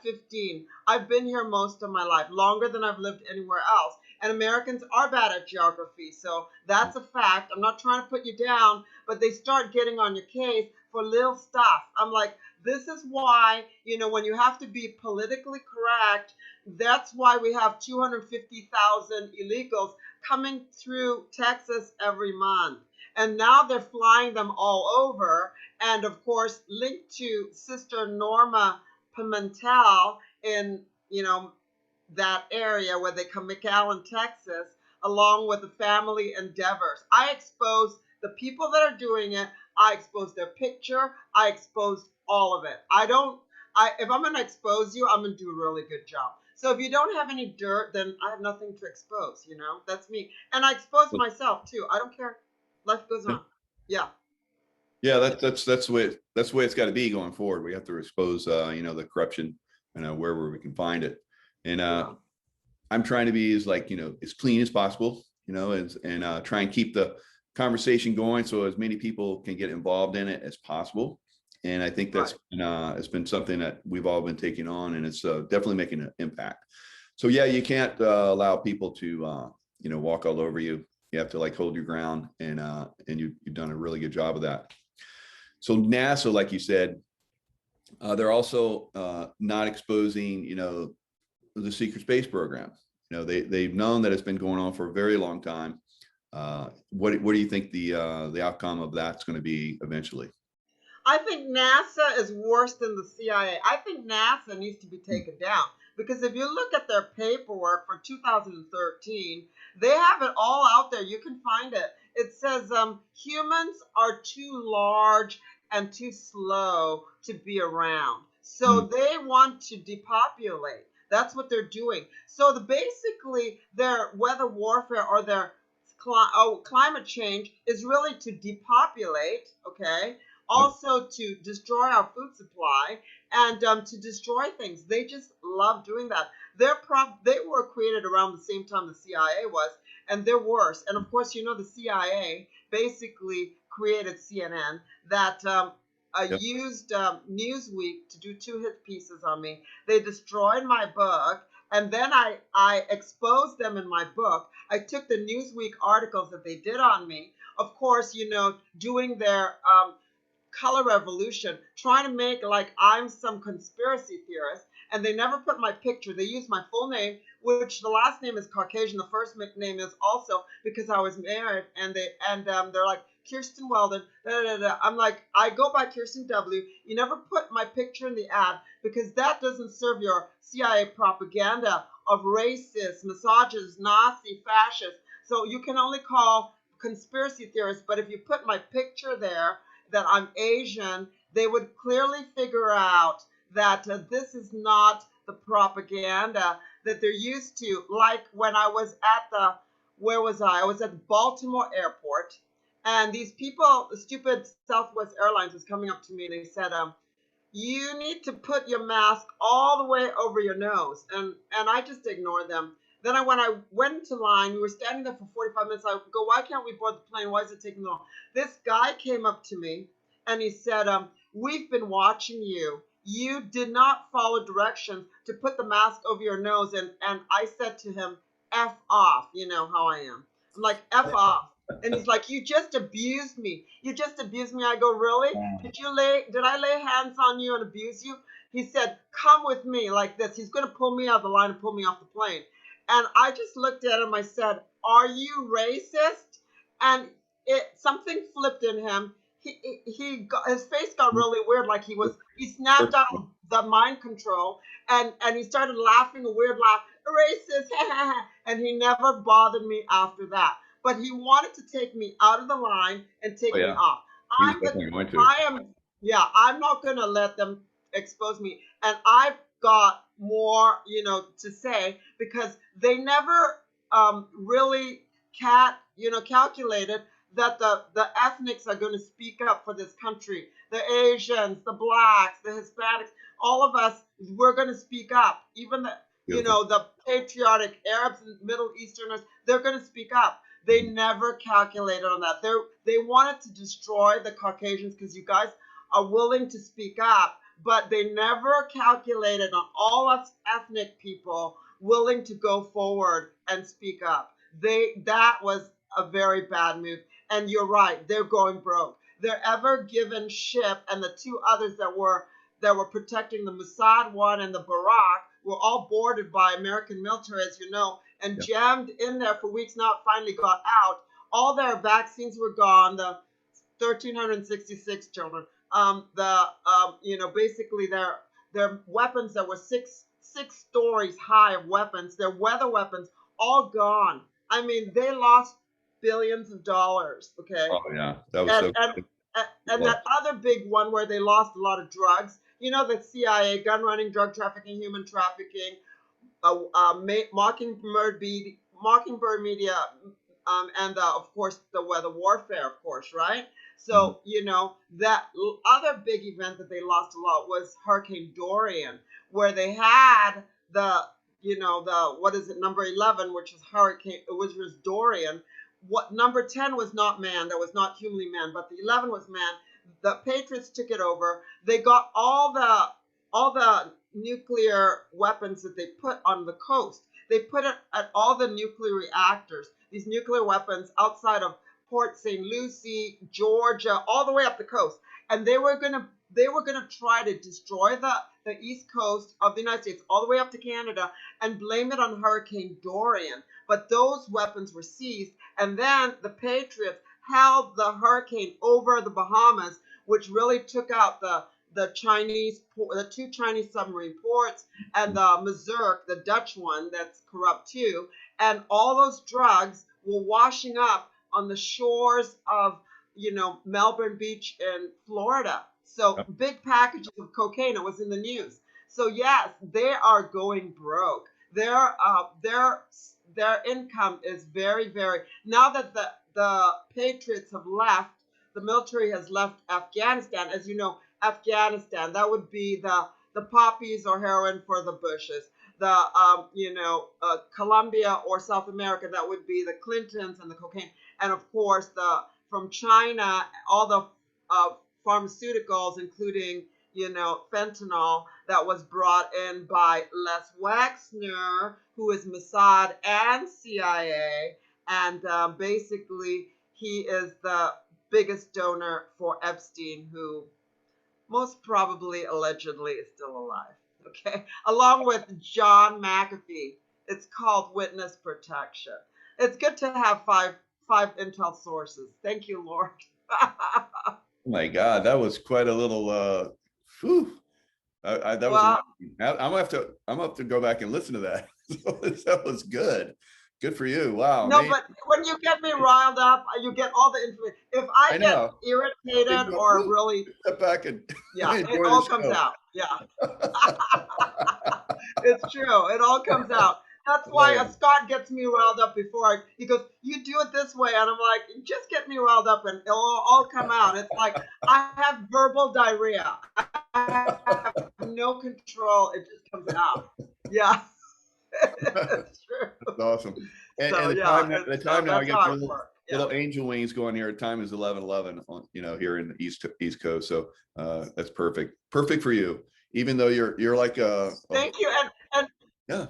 Speaker 2: 15. I've been here most of my life, longer than I've lived anywhere else. And Americans are bad at geography. So that's a fact. I'm not trying to put you down, but they start getting on your case for little stuff. I'm like, this is why, when you have to be politically correct, that's why we have 250,000 illegals coming through Texas every month. And now they're flying them all over. And of course, linked to Sister Norma Pimentel in, that area where they come, McAllen, Texas, along with the family endeavors. I expose the people that are doing it. I expose their picture. I expose all of it. If I'm going to expose you, I'm going to do a really good job. So if you don't have any dirt, then I have nothing to expose, That's me. And I expose myself too. I don't care. Life goes on. Yeah.
Speaker 1: yeah, that's the way it's got to be going forward. We have to expose the corruption, wherever we can find it. And
Speaker 2: Yeah.
Speaker 1: I'm trying to be as clean as possible, and try and keep the conversation going so as many people can get involved in it as possible. And I think that's it's been something that we've all been taking on, and it's definitely making an impact. So yeah, you can't allow people to walk all over you. You have to hold your ground, and you've done a really good job of that. So NASA, like you said, they're also not exposing the secret space program. They've known that it's been going on for a very long time. What do you think the outcome of that's going to be eventually?
Speaker 2: I think NASA is worse than the CIA. I think NASA needs to be taken down because if you look at their paperwork for 2013, they have it all out there. You can find it. It says humans are too large and too slow to be around. So
Speaker 1: Mm.
Speaker 2: they want to depopulate. That's what they're doing. So basically their weather warfare or their climate change is really to depopulate, okay?
Speaker 1: Yep.
Speaker 2: also to destroy our food supply and to destroy things. They just love doing that. They were created around the same time the CIA was, and they're worse. And of course, you know, the CIA basically created CNN that
Speaker 1: Yep.
Speaker 2: used Newsweek to do two hit pieces on me. They destroyed my book, and then I exposed them in my book. I took the Newsweek articles that they did on me, of course, you know, doing their color revolution, trying to make like I'm some conspiracy theorist. And they never put my picture. They used my full name, which the last name is Caucasian. The first name is also because I was married. And they're like Cirsten Weldon. Da, da, da. I'm like, I go by Cirsten W. You never put my picture in the ad because that doesn't serve your CIA propaganda of racist, misogynist, Nazi, fascist. So you can only call conspiracy theorists. But if you put my picture there, that I'm Asian, they would clearly figure out that this is not the propaganda that they're used to. Like when I was at where was I? I was at Baltimore Airport, and these people, the stupid Southwest Airlines was coming up to me and they said, you need to put your mask all the way over your nose. And I just ignored them. Then when I went into line, we were standing there for 45 minutes. I go, why can't we board the plane? Why is it taking long? This guy came up to me and he said, we've been watching you. You did not follow directions to put the mask over your nose. And I said to him, F off. You know how I am. I'm like, F off. And he's like, you just abused me. You just abused me. I go, really? Did I lay hands on you and abuse you? He said, come with me like this. He's going to pull me out of the line and pull me off the plane. And I just looked at him. I said, are you racist? And something flipped in him. His face got really weird, like he snapped out of the mind control, and he started laughing a weird laugh, racist, and he never bothered me after that. But he wanted to take me out of the line and take
Speaker 1: Oh
Speaker 2: me
Speaker 1: yeah.
Speaker 2: off.
Speaker 1: He was definitely going to.
Speaker 2: I am, yeah, I'm not gonna let them expose me. And I've got more, you know, to say because they never really calculated that the ethnics are going to speak up for this country. The Asians, the blacks, the Hispanics, all of us, we're going to speak up. Even
Speaker 1: Beautiful.
Speaker 2: the patriotic Arabs and Middle Easterners, they're going to speak up. They never calculated on that. They wanted to destroy the Caucasians because you guys are willing to speak up, but they never calculated on all us ethnic people willing to go forward and speak up. That was a very bad move. And you're right, they're going broke. Their Ever Given ship and the two others that were protecting the Mossad one and the Barak were all boarded by American military, as you know, and
Speaker 1: Yeah.
Speaker 2: jammed in there for weeks. Now it finally got out. All their vaccines were gone. The 1,366 children. Basically their weapons that were six stories high of weapons, their weather weapons, all gone. I mean, they lost billions of dollars. Okay,
Speaker 1: Oh yeah. That was
Speaker 2: and
Speaker 1: so
Speaker 2: and and
Speaker 1: close.
Speaker 2: that other big one where they lost a lot of drugs. You know, the CIA, gun running, drug trafficking, human trafficking, Mockingbird Media, and of course the weather warfare, of course, right?
Speaker 1: Mhm.
Speaker 2: So you know that other big event that they lost a lot was Hurricane Dorian, where they had the what is it, number 11, which is which was Dorian. What number 10 was not man, that was not humanly man, but the 11 was man. The Patriots took it over. They got all the nuclear weapons that they put on the coast. They put it at all the nuclear reactors, these nuclear weapons outside of Port St. Lucie, Georgia, all the way up the coast. And they were gonna try to destroy the east coast of the United States all the way up to Canada and blame it on Hurricane Dorian. But those weapons were seized, and then the Patriots held the hurricane over the Bahamas, which really took out the two Chinese submarine ports and the Mazurk, the Dutch one that's corrupt too, and all those drugs were washing up on the shores of Melbourne Beach in Florida. So
Speaker 1: Yep.
Speaker 2: big packages of cocaine. It was in the news. So yes, they are going broke. Their income is very, very, now that the Patriots have left the military has left Afghanistan. As you know, Afghanistan, that would be the poppies or heroin for the Bushes. The Colombia or South America, that would be the Clintons and the cocaine, and of course the from China, all the pharmaceuticals, including fentanyl, that was brought in by Les Wexner, who is Mossad and CIA, and basically he is the biggest donor for Epstein, who most probably allegedly is still alive. Okay, along with John McAfee. It's called witness protection. It's good to have five intel sources. Thank you, Lord.
Speaker 1: Oh my God, that was quite a little whew. That was
Speaker 2: Well,
Speaker 1: amazing. I'm gonna have to go back and listen to that. That was good. Good for you. Wow,
Speaker 2: no,
Speaker 1: amazing.
Speaker 2: but when you get me riled up, you get all the information. If I
Speaker 1: I
Speaker 2: get
Speaker 1: know. You
Speaker 2: irritated
Speaker 1: go,
Speaker 2: or
Speaker 1: "Woo,"
Speaker 2: really,
Speaker 1: step back and
Speaker 2: yeah, it
Speaker 1: enjoy the
Speaker 2: all comes
Speaker 1: show.
Speaker 2: out. Yeah, it's true. It all comes out. That's why
Speaker 1: Oh,
Speaker 2: Scott gets me riled up before he goes, "You do it this way," and I'm like, "Just get me riled up, and it'll all come out." It's like I have verbal diarrhea. I have no control. It just comes out. Yeah, it's true.
Speaker 1: that's awesome.
Speaker 2: So
Speaker 1: And
Speaker 2: yeah,
Speaker 1: the
Speaker 2: it's
Speaker 1: time now I
Speaker 2: that's how
Speaker 1: get
Speaker 2: I
Speaker 1: your
Speaker 2: work. Yeah.
Speaker 1: little angel wings going here. Time is 11:11 on here in the East Coast. So that's perfect. Perfect for you. Even though you're like a
Speaker 2: Thank you, and
Speaker 1: yeah.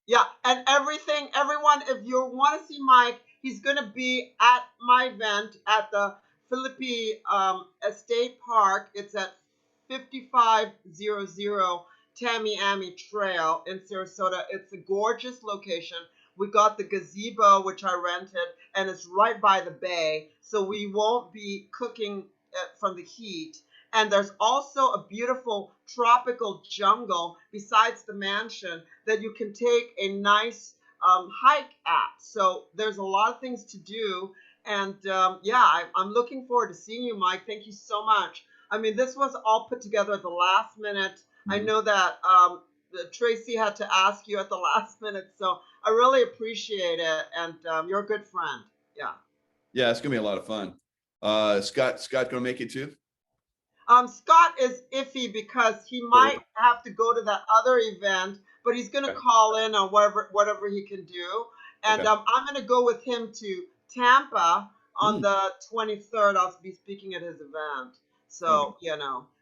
Speaker 2: yeah, and everyone, if you want to see Mike, he's going to be at my event at the Philippi Estate Park. It's at 5500 Tamiami Trail in Sarasota. It's a gorgeous location. We got the gazebo, which I rented, and it's right by the bay, so we won't be cooking from the heat. And there's also a beautiful tropical jungle besides the mansion that you can take a nice hike at. So there's a lot of things to do. And yeah, I'm looking forward to seeing you, Mike. Thank you so much. I mean, this was all put together at the last minute. I
Speaker 1: Mhm.
Speaker 2: know that Tracy had to ask you at the last minute. So I really appreciate it. And you're a good friend. Yeah.
Speaker 1: Yeah, it's gonna be a lot of fun. Scott gonna make it too?
Speaker 2: Scott is iffy because he
Speaker 1: Really?
Speaker 2: might have to go to that other event, but he's going to
Speaker 1: Okay.
Speaker 2: call in on whatever he can do. And
Speaker 1: Okay.
Speaker 2: I'm going to go with him to Tampa on
Speaker 1: Mm,
Speaker 2: the 23rd. I'll be speaking at his event.
Speaker 1: okay.
Speaker 2: So,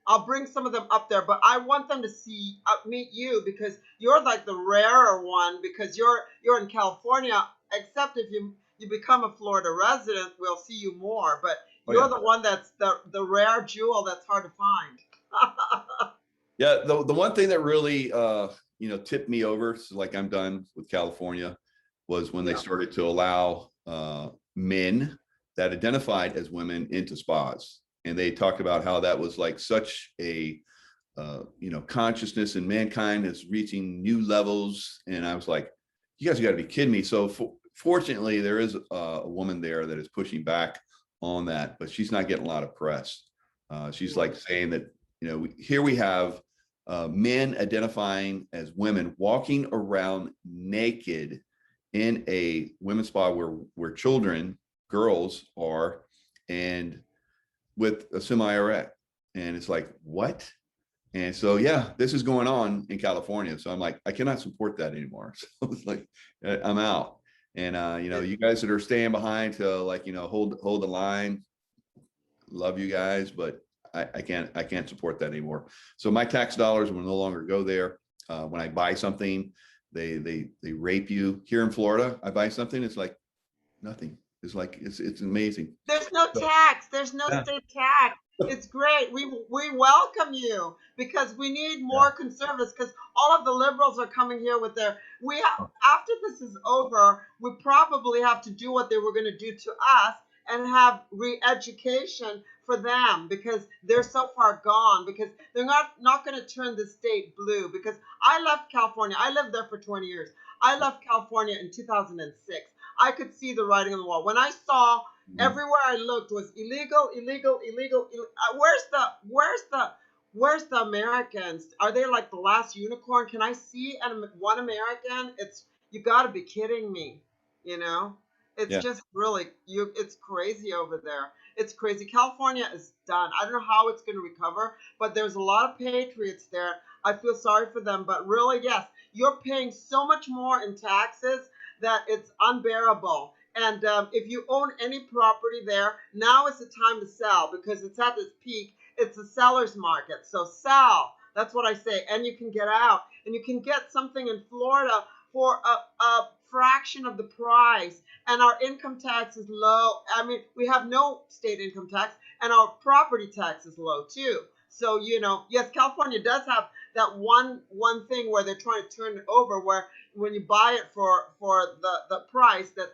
Speaker 2: I'll bring some of them up there, but I want them to meet you because you're like the rarer one because you're in California, except if you become a Florida resident, we'll see you more. But
Speaker 1: Oh
Speaker 2: you're
Speaker 1: yeah.
Speaker 2: the one that's the rare jewel that's hard to find.
Speaker 1: Yeah. The one thing that really tipped me over, so like I'm done with California, was when they
Speaker 2: Yeah.
Speaker 1: started to allow men that identified as women into spas. And they talked about how that was like such a consciousness in mankind is reaching new levels. And I was like, you guys got to be kidding me. So fortunately, there is a woman there that is pushing back on that, but she's not getting a lot of press. She's like saying that, here we have men identifying as women walking around naked in a women's spa where children, girls are, and with a semi erect. And it's like, what? And so, yeah, this is going on in California. So I'm like, I cannot support that anymore. So it's like, I'm out. And,
Speaker 2: It,
Speaker 1: you guys that are staying behind to like, hold the line, love you guys, but I can't support that anymore. So my tax dollars will no longer go there. When I buy something, they rape you. Here in Florida, I buy something, it's like nothing. It's like, it's amazing.
Speaker 2: there's no
Speaker 1: So,
Speaker 2: tax. There's no
Speaker 1: yeah,
Speaker 2: state tax. It's great. We welcome you because we need
Speaker 1: yeah.
Speaker 2: more conservatives because all of the liberals are coming here with their after this is over, we probably have to do what they were going to do to us and have re-education for them because they're so far gone because they're not going to turn the state blue because I left California. I lived there for 20 years. I left California in 2006. I could see the writing on the wall. When I saw
Speaker 1: Mhm.
Speaker 2: everywhere I looked was illegal, illegal, illegal. Where's the Americans? Are they like the last unicorn? Can I see one American? It's you got to be kidding me. You know, It's
Speaker 1: Yeah.
Speaker 2: just really it's crazy over there. It's crazy. California is done. I don't know how it's going to recover, but there's a lot of patriots there. I feel sorry for them, but really, yes, you're paying so much more in taxes that it's unbearable. And if you own any property there, now is the time to sell because it's at its peak. It's a seller's market. So sell. That's what I say. And you can get out. And you can get something in Florida for a fraction of the price. And our income tax is low. I mean, we have no state income tax, and our property tax is low too. So, yes, California does have that one thing where they're trying to turn it over, where when you buy it for the price that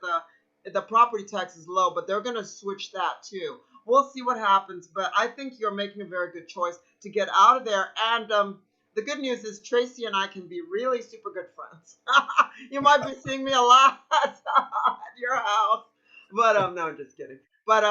Speaker 2: the property tax is low, but they're going to switch that too. We'll see what happens, but I think you're making a very good choice to get out of there. And the good news is Tracy and I can be really super good friends. You might be seeing me a lot at your house, but no, I'm just kidding. But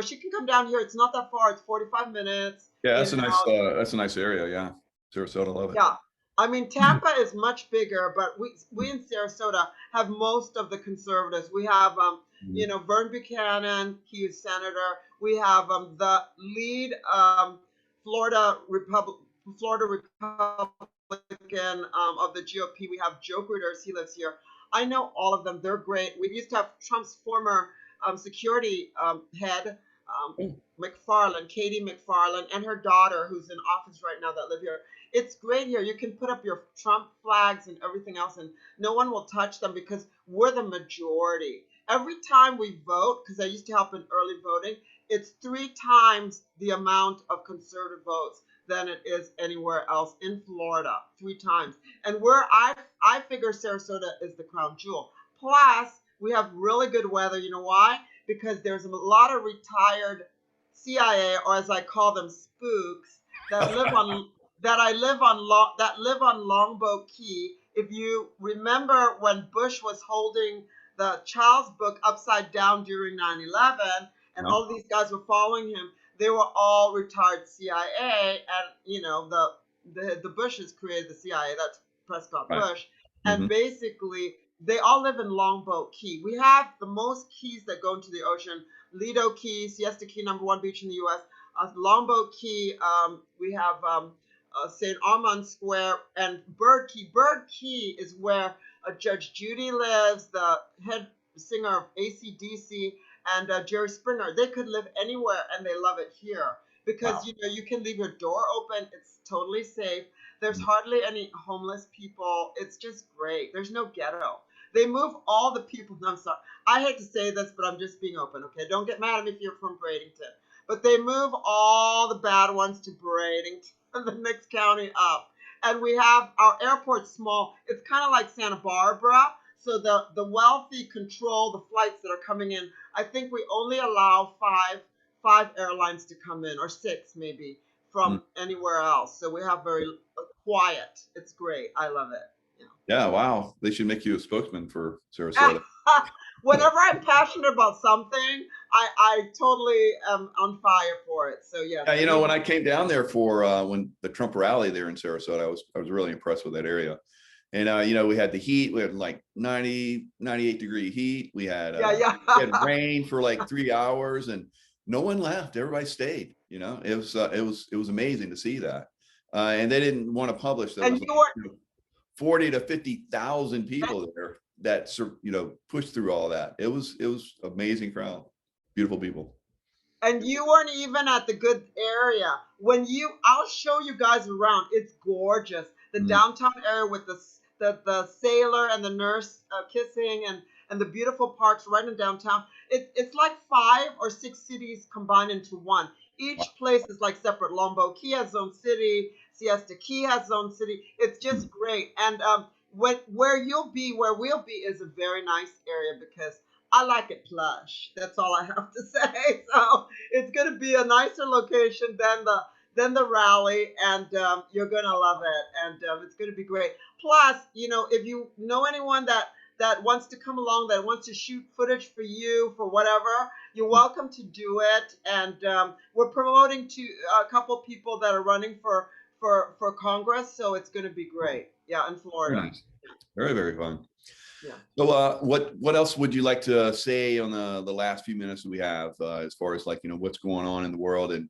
Speaker 2: she can come down here. It's not that far. It's 45 minutes.
Speaker 1: Yeah,
Speaker 2: You know,
Speaker 1: that's a nice area. Yeah. Sarasota, love it.
Speaker 2: yeah. I mean, Tampa is much bigger, but we in Sarasota have most of the conservatives. We have,
Speaker 1: Mhm.
Speaker 2: Vern Buchanan, he is senator. We have the lead Florida Republic, Florida Republican of the GOP. We have Joe Gritters. He lives here. I know all of them. They're great. We used to have Trump's former security head, um,
Speaker 1: Oh,
Speaker 2: McFarland, Katie McFarland, and her daughter, who's in office right now, that live here. It's great here. You can put up your Trump flags and everything else, and no one will touch them because we're the majority. Every time we vote, because I used to help in early voting, it's 3 times the amount of conservative votes than it is anywhere else in Florida. 3 times. And I figure Sarasota is the crown jewel. Plus, we have really good weather. You know why? Because there's a lot of retired CIA, or as I call them, spooks, that live on that live on Longboat Key. If you remember when Bush was holding the Child's Book upside down during 9/11, and
Speaker 1: no.
Speaker 2: all of these guys were following him, they were all retired CIA, and the Bushes created the CIA. That's Prescott
Speaker 1: Right.
Speaker 2: Bush, and
Speaker 1: Hmm.
Speaker 2: basically they all live in Longboat Key. We have the most keys that go into the ocean: Lido Key, Siesta Key, #1 beach in the U.S. Longboat Key. We have St. Armand Square and Bird Key. Bird Key is where Judge Judy lives, the head singer of AC/DC, and Jerry Springer. They could live anywhere, and they love it here because
Speaker 1: Wow.
Speaker 2: you can leave your door open. It's totally safe. There's
Speaker 1: Mhm.
Speaker 2: hardly any homeless people. It's just great. There's no ghetto. They move all the people. I'm sorry. I hate to say this, but I'm just being open, okay? Don't get mad at me if you're from Bradenton. But they move all the bad ones to Bradenton, the next county up. And we have our airport small. It's kind of like Santa Barbara. So the wealthy control the flights that are coming in. I think we only allow five airlines to come in, or six maybe,
Speaker 1: Mm.
Speaker 2: from anywhere else. So we have very quiet. It's great. I love it.
Speaker 1: Yeah. Wow. They should make you a spokesman for
Speaker 2: Yeah.
Speaker 1: Sarasota.
Speaker 2: Whenever I'm passionate about something, I totally am on fire for it. So yes,
Speaker 1: Yeah. When
Speaker 2: anything.
Speaker 1: I came down there for when the Trump rally there in Sarasota, I was really impressed with that area. And we had the heat. We had like 90, 98-degree heat.
Speaker 2: Yeah,
Speaker 1: We had
Speaker 2: yeah.
Speaker 1: rain for like 3 hours, and no one left. Everybody stayed. It was amazing to see that. And they didn't want to publish. There
Speaker 2: And
Speaker 1: was like,
Speaker 2: you were
Speaker 1: 40 to 50,000 people there that pushed through all that. It was amazing crowd, beautiful people.
Speaker 2: and you weren't even at the good area. I'll show you guys around. It's gorgeous. The
Speaker 1: Mm.
Speaker 2: downtown area with the sailor and the nurse kissing, and the beautiful parks right in downtown. It's like 5 or 6 cities combined into one.
Speaker 1: Wow.
Speaker 2: Each place is like separate. Lombo Key has its own city. Siesta Key has its own city. It's
Speaker 1: Mm.
Speaker 2: just great. And where we'll be is a very nice area because I like it plush. That's all I have to say. So it's going to be a nicer location than the rally, and you're going to love it, and it's going to be great. Plus, if you know anyone that wants to come along, that wants to shoot footage for you for whatever, you're welcome to do it. And we're promoting to a couple people that are running for Congress, so it's going to be great. Yeah, in
Speaker 1: Very
Speaker 2: Florida.
Speaker 1: nice. Very, very fun.
Speaker 2: Yeah.
Speaker 1: So, what else would you like to say on the last few minutes that we have, as far as like, what's going on in the world, and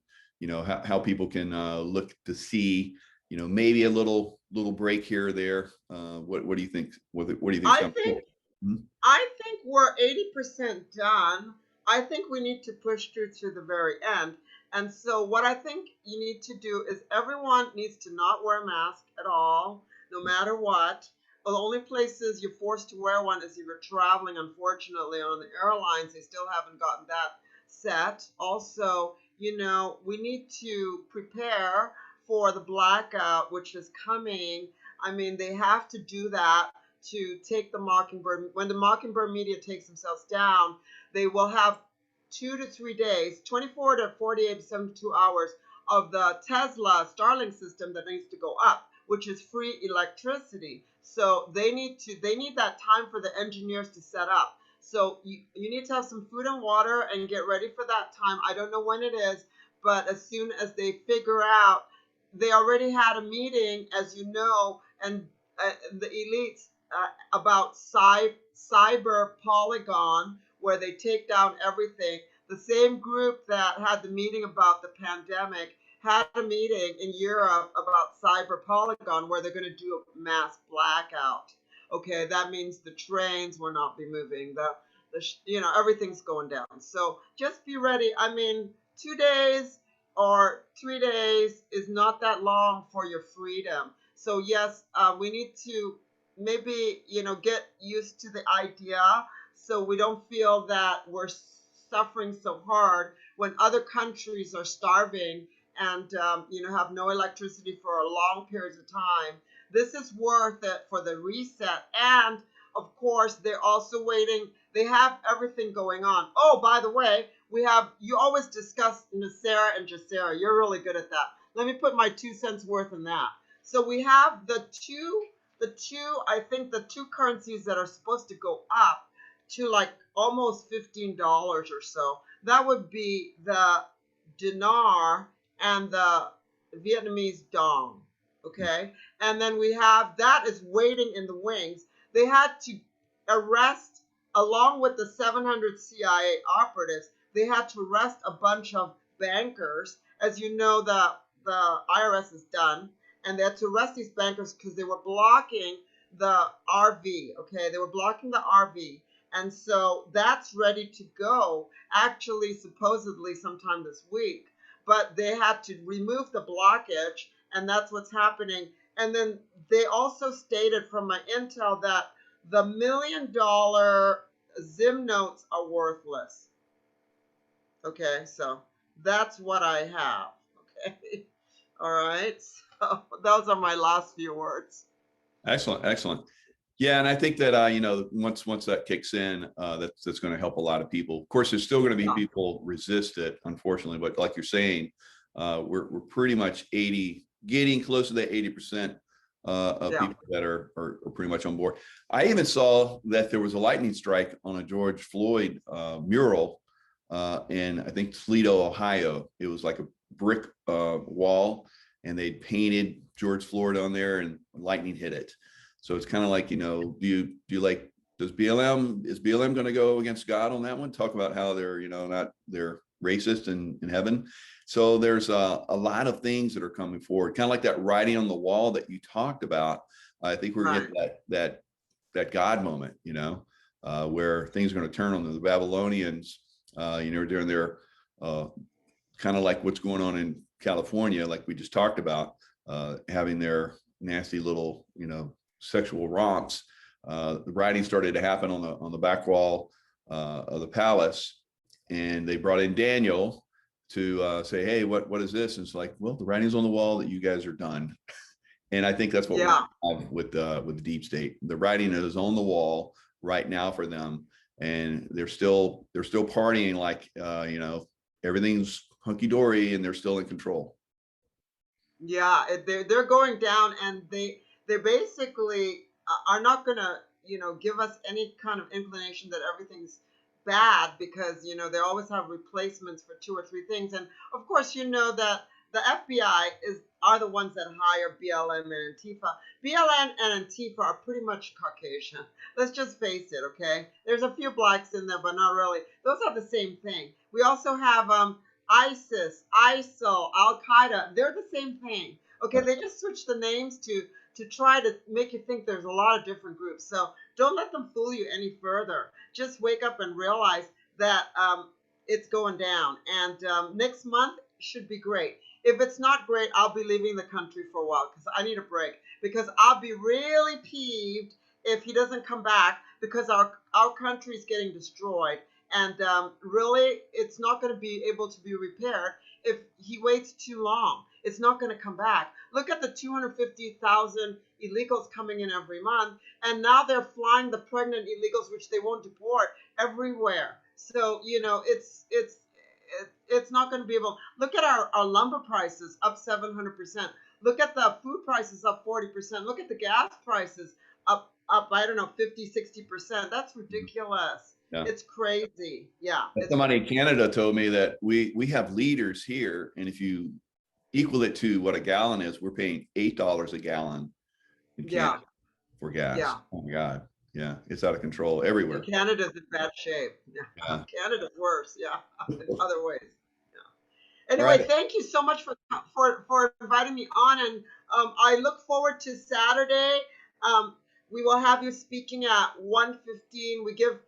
Speaker 1: how people can look to see, maybe a little break here or there. What do you think? What do you think's
Speaker 2: I
Speaker 1: coming
Speaker 2: think
Speaker 1: forward? Mhm.
Speaker 2: I think we're 80% done. I think we need to push through to the very end. And so, what I think you need to do is everyone needs to not wear a mask at all, no matter what. The only places you're forced to wear one is if you're traveling, unfortunately, on the airlines. They still haven't gotten that set. Also, we need to prepare for the blackout, which is coming. I mean, they have to do that to take the Mockingbird. When the Mockingbird media takes themselves down, they will have 2 to 3 days, 24 to 48 to 72 hours of the Tesla Starlink system that needs to go up, which is free electricity. So they need that time for the engineers to set up. So you need to have some food and water and get ready for that time. I don't know when it is, but as soon as they figure out, they already had a meeting, as you know, and the elites about cyber polygon, where they take down everything. The same group that had the meeting about the pandemic had a meeting in Europe about cyber polygon, where they're going to do a mass blackout. Okay, that means the trains will not be moving. Everything's going down. So just be ready. I mean, 2 days or 3 days is not that long for your freedom. So yes, we need to maybe get used to the idea, so we don't feel that we're suffering so hard when other countries are starving and have no electricity for a long periods of time. This is worth it for the reset. And of course, they're also waiting. They have everything going on. Oh, by the way, you always discuss Nasera and Jacera. You're really good at that. Let me put my 2 cents worth in that. So we have I think the two currencies that are supposed to go up to like almost $15 or so. That would be the dinar and the Vietnamese dong. Okay. And then we have that is waiting in the wings. They had to arrest, along with the 700 CIA operatives, they had to arrest a bunch of bankers. As you know, the IRS is done, and they had to arrest these bankers because they were blocking the RV. Okay, they were blocking the RV, and so that's ready to go. Actually, supposedly sometime this week, but they had to remove the blockage, and that's what's happening. And then they also stated from my intel that the $1 million Zim notes are worthless. Okay, so that's what I have. Okay, all right. So those are my last few words.
Speaker 1: Excellent, excellent. Yeah, and I think that once that kicks in, that's going to help a lot of people. Of course, there's still going to be
Speaker 2: Yeah,
Speaker 1: people resist it, unfortunately. But like you're saying, we're pretty much 80, getting close to that 80% of
Speaker 2: yeah,
Speaker 1: people that are pretty much on board. I even saw that there was a lightning strike on a George Floyd mural in, I think, Toledo, Ohio. It was like a brick wall, and they painted George Floyd on there, and lightning hit it. So it's kind of like, do you like, is BLM going to go against God on that one? Talk about how they're, they're racist in heaven. So there's a lot of things that are coming forward, kind of like that writing on the wall that you talked about. I think we're
Speaker 2: right.
Speaker 1: getting that God moment, where things are going to turn on the Babylonians, during their kind of like what's going on in California, like we just talked about, having their nasty little, sexual romps. The writing started to happen on the back wall of the palace, and they brought in Daniel to say, "Hey, what is this?" And it's like, well, the writing's on the wall that you guys are done. And I think that's what we're
Speaker 2: Yeah,
Speaker 1: going to have with the deep state. The writing is on the wall right now for them, and they're still partying like everything's hunky dory, and they're still in control.
Speaker 2: yeah. They're going down, and they basically are not gonna give us any kind of inclination that everything's bad, because they always have replacements for two or three things. And of course, you know that the FBI are the ones that hire BLM and Antifa. BLM and Antifa are pretty much Caucasian. Let's just face it, okay? There's a few blacks in there, but not really. Those are the same thing. We also have ISIS, ISIL, Al Qaeda. They're the same thing. Okay, they just switch the names to try to make you think there's a lot of different groups. So don't let them fool you any further. Just wake up and realize that it's going down. And next month should be great. If it's not great, I'll be leaving the country for a while because I need a break. Because I'll be really peeved if he doesn't come back because our country is getting destroyed. And really, it's not going to be able to be repaired if he waits too long. It's not going to come back. Look at the 250,000 illegals coming in every month. And now they're flying the pregnant illegals, which they won't deport, everywhere. So, you know, it's not going to be able. Look at our lumber prices up 700%. Look at the food prices up 40%. Look at the gas prices up I don't know, 50-60%. That's ridiculous.
Speaker 1: Yeah.
Speaker 2: It's crazy. Yeah.
Speaker 1: Somebody in Canada told me that we have liters here, and if you equal it to what a gallon is, we're paying $8 a gallon in Canada for gas.
Speaker 2: Yeah.
Speaker 1: Oh my God. Yeah, it's out of control everywhere.
Speaker 2: And Canada's in bad shape. Yeah. Canada's worse. Yeah, in other ways. Yeah. Anyway, thank you so much for inviting me on, and I look forward to Saturday. We will have you speaking at 1:15. We give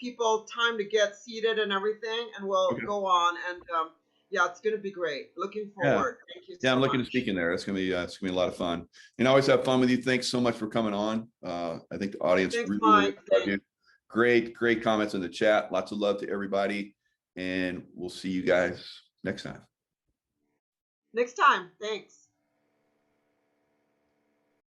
Speaker 2: people time to get seated and everything, and we'll go on. And yeah, it's going to be great. Looking forward.
Speaker 1: Yeah.
Speaker 2: Thank you.
Speaker 1: Yeah, I'm looking to speak in there. It's gonna be a lot of fun, and I always have fun with you. Thanks so much for coming on. I think the audience really love you. Great comments in the chat. Lots of love to everybody, and we'll see you guys next time.
Speaker 2: Next time. Thanks.